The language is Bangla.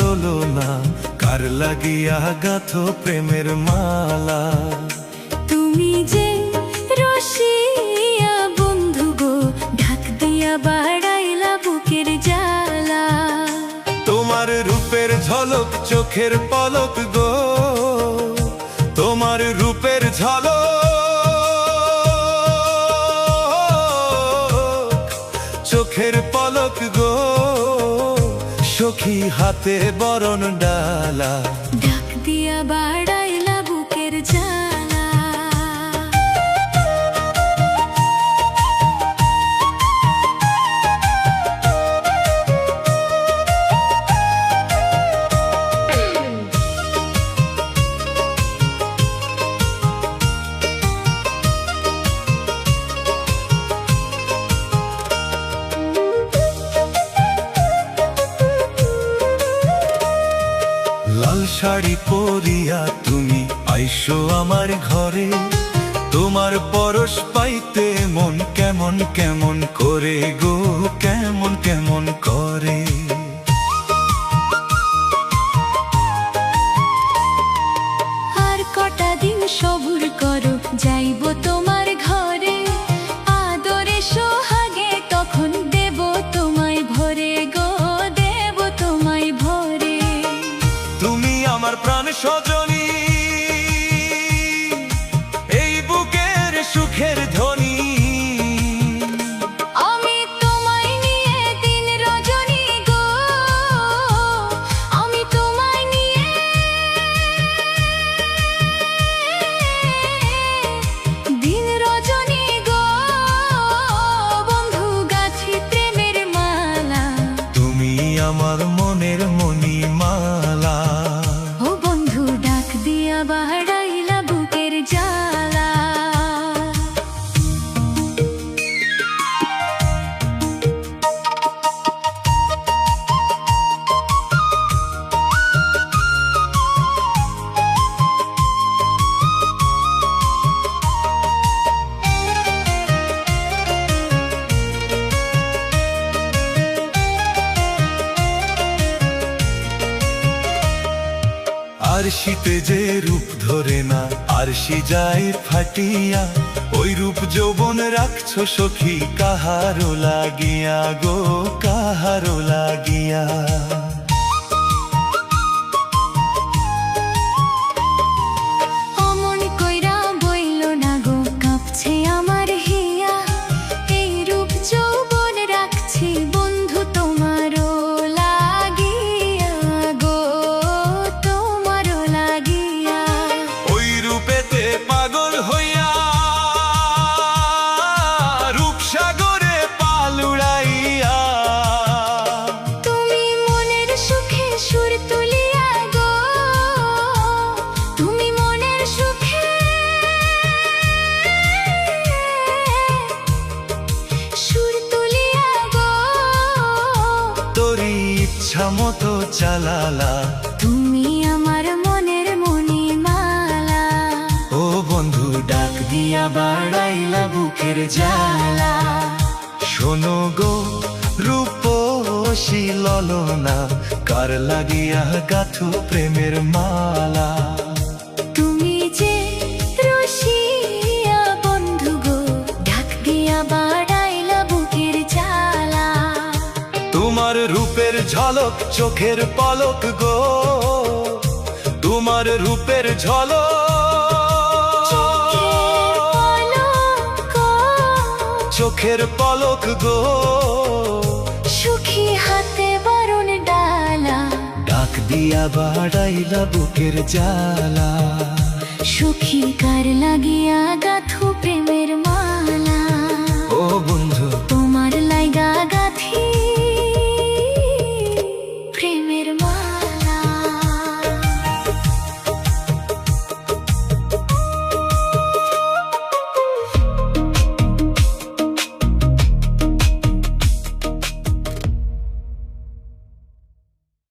ললো না, কার লাগিয়া গাথো প্রেমের মালা। তুমি যে রসিয়া বন্ধু গো, ঢাক দিয়া বাড়াইলা বুকের জ্বালা। তোমার রূপের ঝলক চোখের পলক গো, তোমার রূপের ঝলক চোখের পলক গো, সখী হাতে বরণ ডালা। ঢাক দিয়া বাড়াইলা বুকের জ্বালা। লাল শাড়ি পরিয়া তুমি আইসো আমার ঘরে, তোমার পরশ পাইতে মন কেমন কেমন করে গো, কেমন কেমন করে। আর কটা দিন সবুর করো, যাইব তোমার ঘরে। আদরে সোহাগে তখন দেব তোমায় ভরে গো, দেব তোমায় ভরে। তুমি আমার প্রাণ সজনী, এই বুকের সুখের ধ্বনি। আমি তোমায় নিয়ে দিন রজনী গো, আমি তোমায় নিয়ে দিন রজনী গো, বন্ধু গাছি প্রেমের মালা। তুমি আমার মনের মণিমালা। ও বন্ধু ডাক দিয়া বাড়াইলা বুকের জ্বালা। আরশিতে যে রূপ ধরে না, আরশি যায় ফাটিয়া। ওই রূপ যৌবন রাখছো সখী কাহারো লাগিয়া গো, কাহারো লাগিয়া। অমন কইরা বইল না গো, কাঁপছে আমার হিয়া। এই রূপ যৌবন রাখছি বন্ধু তোমারও লাগিয়া গো, তোমারও লাগিয়া। ওই রূপেতে পাগল হইয়া রূপসাগরে পাল উড়াইয়া। তুমি মনের সুখে সুর তুলিয়া গো, তুমি মনের সুখে সুর তুলিয়া গো, তোরই ইচ্ছা মতো চালালা। তুমি আমার মনের মণিমালা। ও বন্ধু ডাক দিয়া বাড়াইলা বুকের জ্বালা। শোনো গো রূপসী ললনা, কার লাগিয়া গাথো প্রেমের মালা। তুমি যে রসিয়া বন্ধু গো, ঢাক দিয়া বাড়াইলা বুকের জ্বালা। তোমার রূপের ঝলক চোখের পলক গো, তোমার রূপের ঝলক চোখের পলক গো, সুখী হাতে বরণ ডালা। ডাক দিয়া বাড়াইলা বুকের জ্বালা। সুখী কার লাগিয়া গাথো প্রেমে